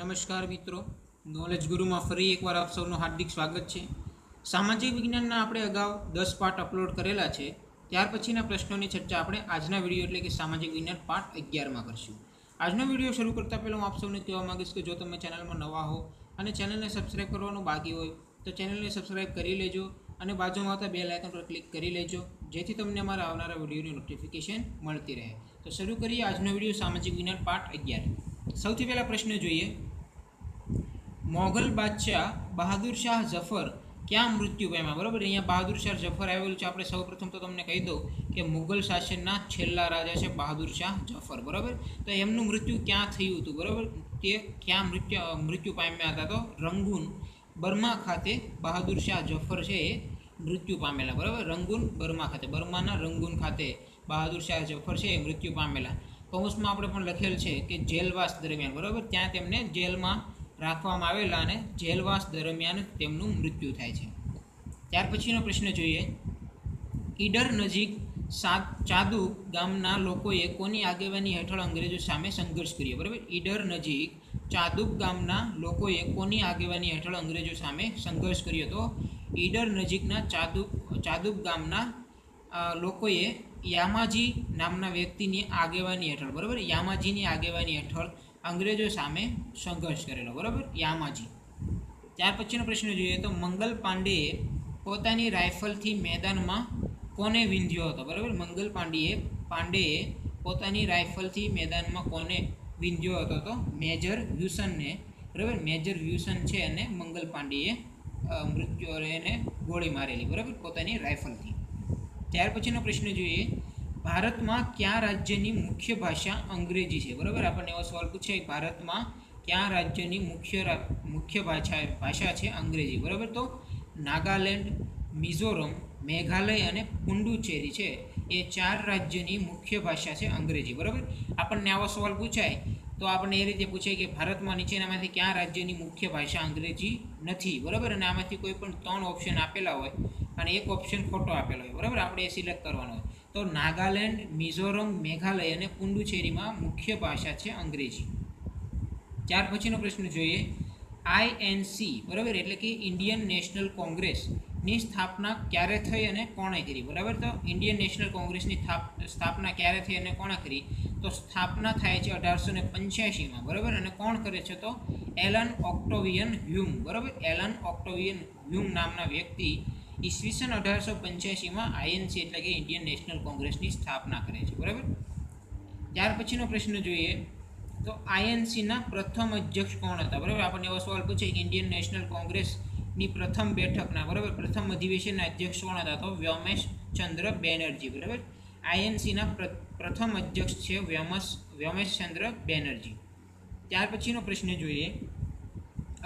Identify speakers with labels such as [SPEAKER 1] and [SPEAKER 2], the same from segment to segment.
[SPEAKER 1] નમસ્કાર મિત્રો, નોલેજ ગુરુમાં ફરી એકવાર આપ સૌનું હાર્દિક સ્વાગત છે. સામાજિક વિજ્ઞાનના આપણે અગાઉ 10 પાઠ અપલોડ કરેલા છે. ત્યાર પછીના પ્રશ્નોની ચર્ચા આપણે આજના વિડીયો એટલે કે સામાજિક વિજ્ઞાન પાઠ 11માં કરશું. આજનો વિડીયો શરૂ કરતાં પહેલાં હું આપ સૌને કહેવા માગીશ કે જો તમે ચેનલમાં નવા હો અને ચેનલને સબસ્ક્રાઈબ કરવાનું બાકી હોય તો ચેનલને સબસ્ક્રાઈબ કરી લેજો અને બાજુમાં આવતા બેલ આઇકન પર ક્લિક કરી લેજો, જેથી તમને અમારા આવનારા વિડીયોની નોટિફિકેશન મળતી રહે. તો શરૂ કરીએ આજનો વિડીયો સામાજિક વિજ્ઞાન પાઠ 11. સૌથી પહેલા પ્રશ્ન જોઈએ. મોગલ બાદશાહ બહાદુર શાહ જફર ક્યાં મૃત્યુ પામ્યા? બરાબર, અહીંયા બહાદુર શાહ જફર આવેલું છે. આપણે સૌપ્રથમ તો તમને કહી દઉં કે મુગલ શાસનના છેલ્લા રાજા છે બહાદુર શાહ જફર. બરાબર, તો એમનું મૃત્યુ ક્યાં થયું હતું? બરાબર, તે ક્યાં મૃત્યુ પામ્યા હતા? તો રંગૂન બર્મા ખાતે બહાદુર શાહ જફર છે એ મૃત્યુ પામેલા. બરાબર, રંગૂન બર્મા ખાતે, બર્માના રંગૂન ખાતે બહાદુર શાહ જફર છે એ મૃત્યુ પામેલા. કૌંસમાં આપણે પણ લખેલ છે કે જેલવાસ દરમિયાન, બરાબર, ત્યાં તેમને જેલમાં રાખવામાં આવેલા અને જેલવાસ દરમિયાન તેમનું મૃત્યુ થાય છે. ત્યાર પછીનો પ્રશ્ન જોઈએ. ઈડર નજીક ચાદુ ગામના લોકોએ કોની આગેવાની હેઠળ અંગ્રેજો સામે સંઘર્ષ કર્યો? બરાબર, ઈડર નજીક ચાદુક ગામના લોકોએ કોની આગેવાની હેઠળ અંગ્રેજો સામે સંઘર્ષ કર્યો? તો ઈડર નજીકના ચાદુક ગામના લોકોએ યામાજી નામના વ્યક્તિની આગેવાની હેઠળ, બરાબર, યામાજીની આગેવાની હેઠળ અંગ્રેજો સામે સંઘર્ષ કરેલો. બરાબર, યામાજી. ત્યાર પછીનો પ્રશ્ન જોઈએ તો મંગલ પાંડેએ પોતાની રાઇફલથી મેદાનમાં કોને વિંધ્યો હતો? બરાબર, મંગલ પાંડેએ પોતાની રાઇફલથી મેદાનમાં કોને વિંધ્યો હતો? તો મેજર વ્યુસનને. બરાબર, મેજર વ્યુસન છે અને મંગલ પાંડેએ મૃત્યુ એને ગોળી મારેલી, બરાબર, પોતાની રાઇફલથી. ત્યાર પછીનો પ્રશ્ન જોઈએ. ભારતમાં કયા રાજ્યની મુખ્ય ભાષા અંગ્રેજી છે? બરાબર, આપણને એવો સવાલ પૂછે ભારતમાં કયા રાજ્યની મુખ્ય ભાષા છે અંગ્રેજી? બરાબર, તો નાગાલેન્ડ, મિઝોરમ, મેઘાલય અને પુડુચેરી છે એ 4 રાજ્યની મુખ્ય ભાષા છે અંગ્રેજી. બરાબર, આપણને આવો સવાલ પૂછાય તો આપણને એ રીતે પૂછાય કે ભારતમાં નીચેનામાંથી કયા રાજ્યની મુખ્ય ભાષા અંગ્રેજી નથી? બરાબર, અને આમાંથી કોઈ પણ 3 ઓપ્શન આપેલા હોય અને એક ઓપ્શન ખોટો આપેલો હોય. બરાબર, આપણે એ સિલેક્ટ કરવાનો હોય. તો નાગાલેન્ડ, મિઝોરમ, મેઘાલય અને પુડુચેરીમાં મુખ્ય ભાષા છે અંગ્રેજી. ત્યાર પછીનો પ્રશ્ન જોઈએ. આઈએનસી, બરાબર, એટલે કે ઇન્ડિયન નેશનલ કોંગ્રેસની સ્થાપના ક્યારે થઈ અને કોણે કરી? બરાબર, તો ઇન્ડિયન નેશનલ કોંગ્રેસની સ્થાપના ક્યારે થઈ અને કોણે કરી? તો સ્થાપના થાય છે 1885માં. બરાબર, અને કોણ કરે છે? તો એલન ઓક્ટેવિયન હ્યુમ. બરાબર, એલન ઓક્ટેવિયન હ્યુમ નામના વ્યક્તિ ઈસવીસન 1885માં આઈએનસી એટલે કે ઇન્ડિયન નેશનલ કોંગ્રેસની સ્થાપના કરે છે. બરાબર, ત્યાર પછીનો પ્રશ્ન જોઈએ તો આઈએનસીના પ્રથમ અધ્યક્ષ કોણ હતા? બરાબર, આપણને એવો સવાલ પૂછે કે ઇન્ડિયન નેશનલ કોંગ્રેસની પ્રથમ બેઠકના, બરાબર, પ્રથમ અધિવેશનના અધ્યક્ષ કોણ હતા? તો વ્યોમેશચંદ્ર બેનર્જી. બરાબર, આઈએનસીના પ્રથમ અધ્યક્ષ છે વ્યોમેશચંદ્ર બેનર્જી. ત્યાર પછીનો પ્રશ્ન જોઈએ.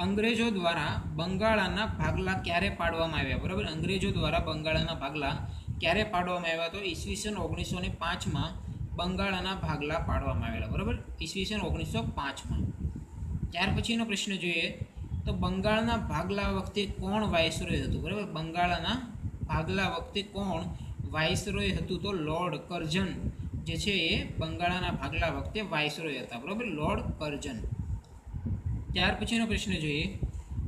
[SPEAKER 1] અંગ્રેજો દ્વારા બંગાળના ભાગલા ક્યારે પાડવામાં આવ્યા? બરાબર, અંગ્રેજો દ્વારા બંગાળના ભાગલા ક્યારે પાડવામાં આવ્યા? તો ઈસવીસન 1905માં બંગાળના ભાગલા પાડવામાં આવેલા. બરાબર, ઈસવીસન 1905માં. ત્યાર પછીનો પ્રશ્ન જોઈએ તો બંગાળના ભાગલા વખતે કોણ વાઇસરોય હતું? બરાબર, બંગાળના ભાગલા વખતે કોણ વાઇસરોય હતું? તો લોર્ડ કર્ઝન જે છે એ બંગાળના ભાગલા વખતે વાઇસરોય હતા. બરાબર, લોર્ડ કર્ઝન. ત્યાર પછીનો પ્રશ્ન જોઈએ.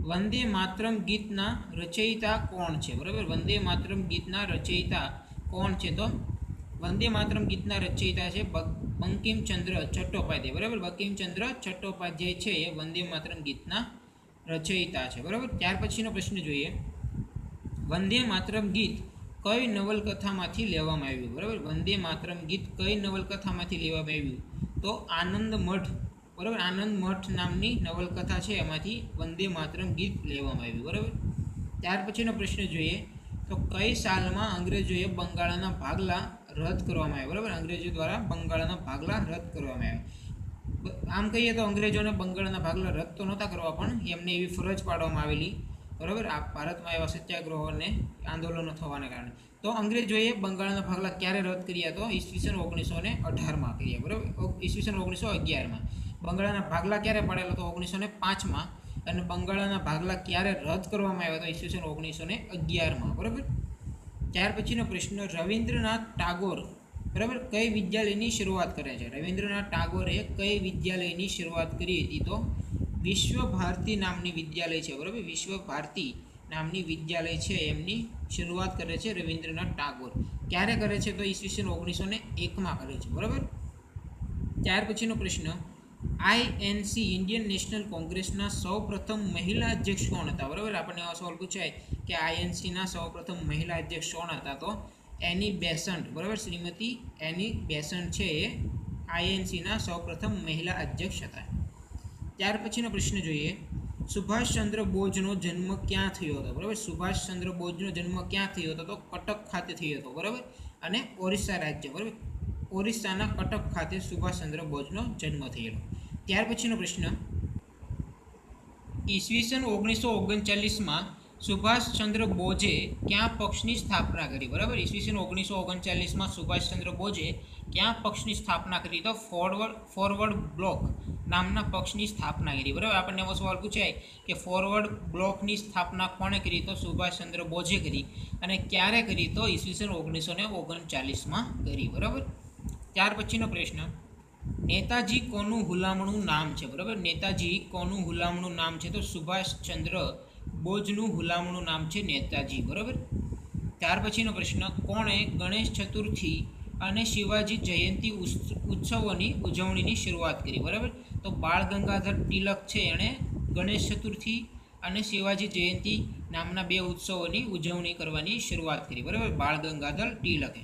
[SPEAKER 1] વંદે માતરમ ગીતના રચયિતા કોણ છે? બરાબર, વંદે માતરમ ગીતના રચયિતા કોણ છે? તો વંદે માતરમ ગીતના રચયિતા છે બંકિમચંદ્ર ચટ્ટોપાધ્યાય. બરાબર, બંકિમચંદ્ર ચટ્ટોપાધ્યાય છે એ વંદે માતરમ ગીતના રચયિતા છે. બરાબર, ત્યાર પછીનો પ્રશ્ન જોઈએ. વંદે માતરમ ગીત કઈ નવલકથામાંથી લેવામાં આવ્યું? બરાબર, વંદે માતરમ ગીત કઈ નવલકથામાંથી લેવામાં આવ્યું? તો આનંદ મઠ. બરાબર, આનંદ મઠ નામની નવલકથા છે એમાંથી વંદે માતરમ ગીત લેવામાં આવ્યું. બરાબર, ત્યાર પછીનો પ્રશ્ન જોઈએ તો કઈ સાલમાં અંગ્રેજોએ બંગાળના ભાગલા રદ કરવામાં આવ્યા? બરાબર, અંગ્રેજો દ્વારા બંગાળના ભાગલા રદ કરવામાં આવ્યા. આમ કહીએ તો અંગ્રેજોને બંગાળના ભાગલા રદ તો નહોતા કરવા, પણ એમને એવી ફરજ પાડવામાં આવેલી. બરાબર, આ ભારતમાં એવા સત્યાગ્રહો અને આંદોલનો થવાના કારણે. તો અંગ્રેજોએ બંગાળના ભાગલા ક્યારે રદ કર્યા? તો ઈસવીસન 1918માં કર્યા. બરાબર, ઈસવીસન 1911માં. બંગાળના ભાગલા ક્યારે પાડેલો? તો 1905માં. અને બંગાળના ભાગલા ક્યારે રદ કરવામાં આવ્યા? તો ઈસવીસન 1911માં. બરાબર, ત્યાર પછીનો પ્રશ્ન. રવિન્દ્રનાથ ટાગોર, બરાબર, કઈ વિદ્યાલયની શરૂઆત કરે છે? રવિન્દ્રનાથ ટાગોરે કઈ વિદ્યાલયની શરૂઆત કરી હતી? તો વિશ્વ ભારતી નામની વિદ્યાલય છે, બરાબર. વિશ્વ ભારતી નામની વિદ્યાલય છે એમની શરૂઆત કરે છે રવિન્દ્રનાથ ટાગોર. ક્યારે કરે છે? તો ઈસવીસન 1901 કરે છે, બરાબર. ત્યાર પછીનો પ્રશ્ન, આઈએનસી ઇન્ડિયન નેશનલ કોંગ્રેસના સૌપ્રથમ મહિલા અધ્યક્ષ કોણ હતા? બરાબર. આપણને એવો સવાલ પૂછાય કે આઈએનસીના સૌપ્રથમ મહિલા અધ્યક્ષ કોણ હતા? તો એની બેસન્ટ, બરાબર. શ્રીમતી એની બેસન્ટ છે એ આઈએનસીના સૌપ્રથમ મહિલા અધ્યક્ષ હતા. ત્યાર પછીનો પ્રશ્ન જોઈએ, સુભાષચંદ્ર બોઝનો જન્મ ક્યાં થયો હતો? બરાબર. સુભાષચંદ્ર બોઝનો જન્મ ક્યાં થયો હતો? તો કટક ખાતે થયો હતો, બરાબર. અને ઓરિસ્સા રાજ્ય, બરાબર. ઓરિસ્સાના કટક ખાતે સુભાષચંદ્ર બોઝનો જન્મ થયેલો. ત્યાર પછીનો પ્રશ્ન, ઈસવીસન 1939માં સુભાષચંદ્ર બોઝે ક્યાં પક્ષની સ્થાપના કરી? બરાબર. ઈસવીસન 1939માં સુભાષચંદ્ર બોઝે ક્યાં પક્ષની સ્થાપના કરી? તો ફોરવર્ડ બ્લોક નામના પક્ષની સ્થાપના કરી, બરાબર. આપણને એવો સવાલ પૂછાય કે ફોરવર્ડ બ્લોકની સ્થાપના કોણે કરી? તો સુભાષચંદ્ર બોઝે કરી. અને ક્યારે કરી? તો ઈસવીસન 1939માં કરી, બરાબર. ત્યાર પછીનો પ્રશ્ન, નેતાજી કોનું હુલામણું નામ છે? બરાબર. નેતાજી કોનું હુલામણું નામ છે? તો સુભાષચંદ્ર બોઝનું હુલામણું નામ છે નેતાજી, બરાબર. ત્યાર પછીનો પ્રશ્ન, કોણે ગણેશ ચતુર્થી અને શિવાજી જયંતિ ઉત્સવોની ઉજવણીની શરૂઆત કરી? બરાબર. તો બાળ ગંગાધર તિલક છે એણે ગણેશ ચતુર્થી અને શિવાજી જયંતિ નામના બે ઉત્સવોની ઉજવણી કરવાની શરૂઆત કરી, બરાબર. બાળ ગંગાધર તિલકે.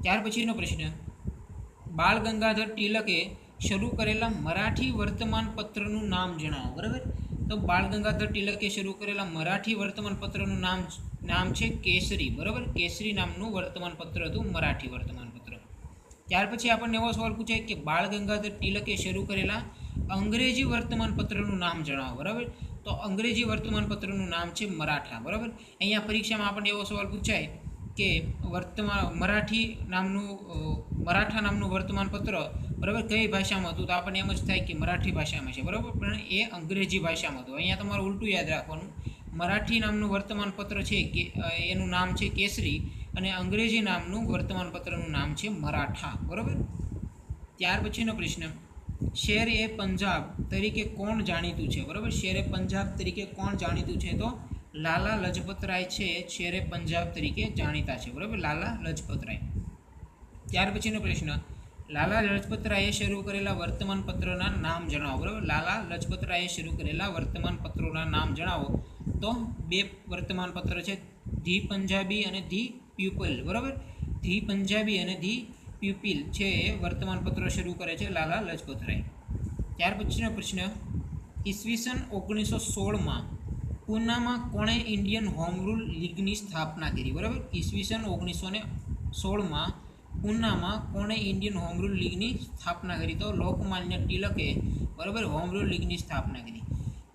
[SPEAKER 1] ત્યાર પછીનો પ્રશ્ન, બાળ ગંગાધર તિલકે શરૂ કરેલા મરાઠી વર્તમાનપત્રનું નામ જણાવો, બરાબર. તો બાળ ગંગાધર તિલકે શરૂ કરેલા મરાઠી વર્તમાનપત્રનું નામ છે કેસરી, બરાબર. કેસરી નામનું વર્તમાનપત્ર હતું, મરાઠી વર્તમાનપત્ર. ત્યાર પછી આપણને એવો સવાલ પૂછાય કે બાળ ગંગાધર તિલકે શરૂ કરેલા અંગ્રેજી વર્તમાનપત્રનું નામ જણાવો, બરાબર. તો અંગ્રેજી વર્તમાનપત્રનું નામ છે મરાઠા, બરાબર. અહીંયા પરીક્ષામાં આપણને એવો સવાલ પૂછાય કે મરાઠા નામનું વર્તમાનપત્ર, બરાબર, કઈ ભાષામાં હતું? તો આપણને એમ જ થાય કે મરાઠી ભાષામાં છે, બરાબર, પણ એ અંગ્રેજી ભાષામાં હતું. અહીંયા તમારે ઉલટું યાદ રાખવાનું. મરાઠી નામનું વર્તમાનપત્ર છે કે એનું નામ છે કેસરી, અને અંગ્રેજી નામનું વર્તમાનપત્રનું નામ છે મરાઠા, બરાબર. ત્યાર પછીનો પ્રશ્ન, શેર એ પંજાબ તરીકે કોણ જાણીતું છે? બરાબર. શેર એ પંજાબ તરીકે કોણ જાણીતું છે? તો લાલા લજપત રાય છે શેર એ પંજાબ તરીકે જાણીતા છે, બરાબર. લાલા લજપત રાય. ત્યાર પછીનો પ્રશ્ન, લાલા લજપત રાયે શરૂ કરેલા વર્તમાનપત્રના નામ જણાવો, બરાબર. લાલા લજપત રાયે શરૂ કરેલા વર્તમાનપત્રોના નામ જણાવો. તો બે વર્તમાનપત્ર છે, ધી પંજાબી અને ધી પ્યુપલ, બરાબર. ધી પંજાબી અને ધી પ્યુપિલ છે એ વર્તમાનપત્રો શરૂ કરે છે લાલા લજપત રાય. ત્યાર પછીનો પ્રશ્ન, ઈસવીસન 1916માં પૂનામાં કોણે ઇન્ડિયન હોમ રૂલ લીગની સ્થાપના કરી? બરાબર. ઈસવીસન 1916માં પૂનામાં કોણે ઇન્ડિયન હોમ રૂલ લીગની સ્થાપના કરી? તો લોકમાન્ય તિલકે, બરાબર, હોમ રૂલ લીગની સ્થાપના કરી.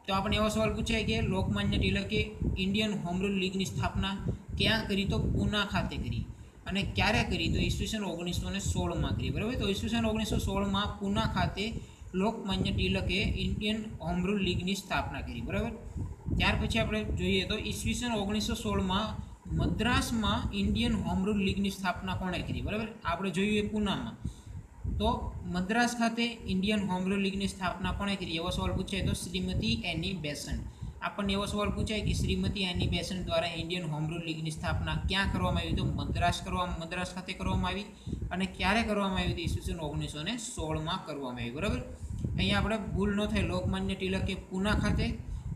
[SPEAKER 1] તો આપણે એવો સવાલ પૂછાય કે લોકમાન્ય તિલકે ઇન્ડિયન હોમ રૂલ લીગની સ્થાપના ક્યાં કરી? તો પૂના ખાતે કરી. અને ક્યારે કરી? તો ઈસવીસન 1916માં કરી, બરાબર. તો ઈસવીસન 1916માં પૂના ખાતે લોકમાન્ય તિલકે ઇન્ડિયન હોમ રૂલ લીગની સ્થાપના કરી, બરાબર. ત્યાર પછી આપણે જોઈએ તો ઈસવીસન 1916માં મદ્રાસમાં ઇન્ડિયન હોમ રૂલ લીગની સ્થાપના કોણે કરી? બરાબર. આપણે જોઈએ પૂનામાં, તો મદ્રાસ ખાતે ઇન્ડિયન હોમ રૂલ લીગની સ્થાપના કોણે કરી? એવો સવાલ પૂછાય તો શ્રીમતી એની બેસન્ટ. આપણને એવો સવાલ પૂછાય કે શ્રીમતી એની બેસન્ટ દ્વારા ઇન્ડિયન હોમ રૂલ લીગની સ્થાપના ક્યાં કરવામાં આવી? તો મદ્રાસ ખાતે કરવામાં આવી. અને ક્યારે કરવામાં આવી? તો ઈસવીસન 1916માં કરવામાં આવી, બરાબર. અહીંયા આપણે ભૂલ ન થાય, લોકમાન્ય તિલકે પૂના ખાતે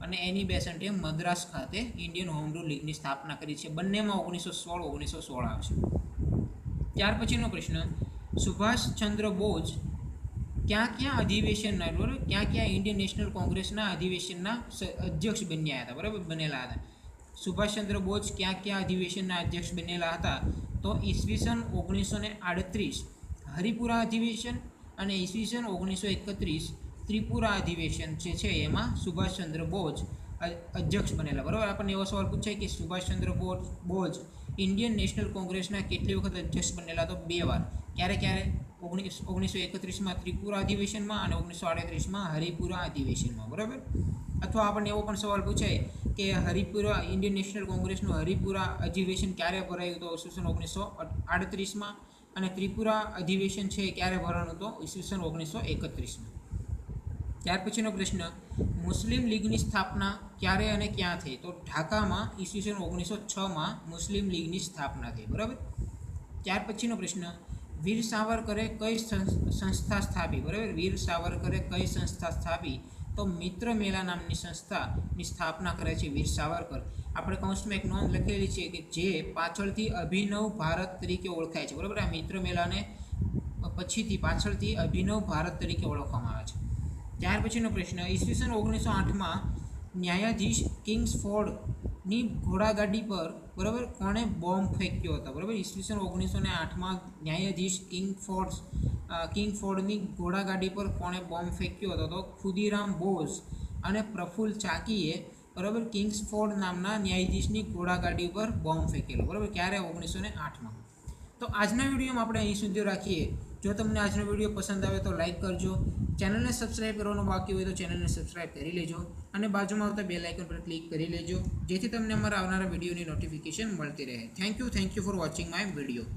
[SPEAKER 1] અને એની બેસન્ટે મદ્રાસ ખાતે ઇન્ડિયન હોમ રૂલ લીગની સ્થાપના કરી છે. બંનેમાં 1916 આવશે. ત્યાર પછીનો પ્રશ્ન, સુભાષચંદ્ર બોઝ ક્યાં અધિવેશનના, બરાબર, ક્યાં ઇન્ડિયન નેશનલ કોંગ્રેસના અધિવેશનના અધ્યક્ષ બન્યા હતા? બરાબર, બનેલા હતા. સુભાષચંદ્ર બોઝ ક્યાં અધિવેશનના અધ્યક્ષ બનેલા હતા? તો ઈસવીસન 1938 હરિપુરા અધિવેશન અને ઈસવીસન 1931 ત્રિપુરા અધિવેશન જે છે એમાં સુભાષચંદ્ર બોઝ અધ્યક્ષ બનેલા, બરાબર. આપણને એવો સવાલ પૂછાય કે સુભાષચંદ્ર બોઝ ઇન્ડિયન નેશનલ કોંગ્રેસના કેટલી વખત અધ્યક્ષ બનેલા? તો 2 વાર. ક્યારે? 1931માં ત્રિપુરા અધિવેશનમાં અને 1938માં હરિપુરા અધિવેશનમાં, બરાબર. અથવા આપણને એવો પણ સવાલ પૂછાય કે હરિપુરા ઇન્ડિયન નેશનલ કોંગ્રેસનું હરિપુરા અધિવેશન ક્યારે ભરાયું? તો ઈસવીસન 1938માં. અને ત્રિપુરા અધિવેશન છે ક્યારે ભરાયું? તો ઈસવીસન 1931માં. ત્યાર પછીનો પ્રશ્ન, મુસ્લિમ લીગની સ્થાપના ક્યારે અને ક્યાં થઈ? તો ઢાકામાં ઈસવીસન 1906માં મુસ્લિમ લીગની સ્થાપના થઈ. બરાબર. ત્યાર પછીનો પ્રશ્ન, વીર સાવરકરે કઈ સંસ્થા સ્થાપી? બરાબર. વીર સાવરકરે કઈ સંસ્થા સ્થાપી? તો મિત્ર મેલા નામની સંસ્થાની સ્થાપના કરે છે વીર સાવરકર. આપણે કૌંસમાં એક નોંધ લખેલી છે કે જે પાછળથી અભિનવ ભારત તરીકે ઓળખાય છે. બરાબર. આ મિત્ર મેલાને પછીથી પાછળથી અભિનવ ભારત તરીકે ઓળખવામાં આવે છે. ત્યાર પછીનો પ્રશ્ન, ઈસવીસન 1908માં ન્યાયાધીશ કિંગ્સફોર્ડની ઘોડાગાડી પર, બરાબર, કોણે બોમ્બ ફેંક્યો હતો? બરાબર. ઈસવીસન 1908માં ન્યાયાધીશ કિંગફોર્ડની ઘોડાગાડી પર કોણે બોમ્બ ફેંક્યો હતો? તો ખુદીરામ બોઝ અને પ્રફુલ્લ ચાકીએ, બરાબર, કિંગ્સફોર્ડ નામના ન્યાયાધીશની ઘોડાગાડી પર બોમ્બ ફેંકેલો. બરાબર. ક્યારે? 1908માં. તો આજના વિડીયોમાં આપણે અહીં સુધી રાખીએ. જો તમને આજનો વિડીયો પસંદ આવે તો લાઇક કરજો. ચેનલને સબસ્ક્રાઇબ કરવાનું બાકી હોય તો ચેનલને સબસ્ક્રાઇબ કરી લેજો અને બાજુમાં આવતા બેલ આઇકન પર ક્લિક કરી લેજો, જેથી તમને અમારા આવનારા વિડીયોની નોટિફિકેશન મળતી રહે. Thank you for watching my video.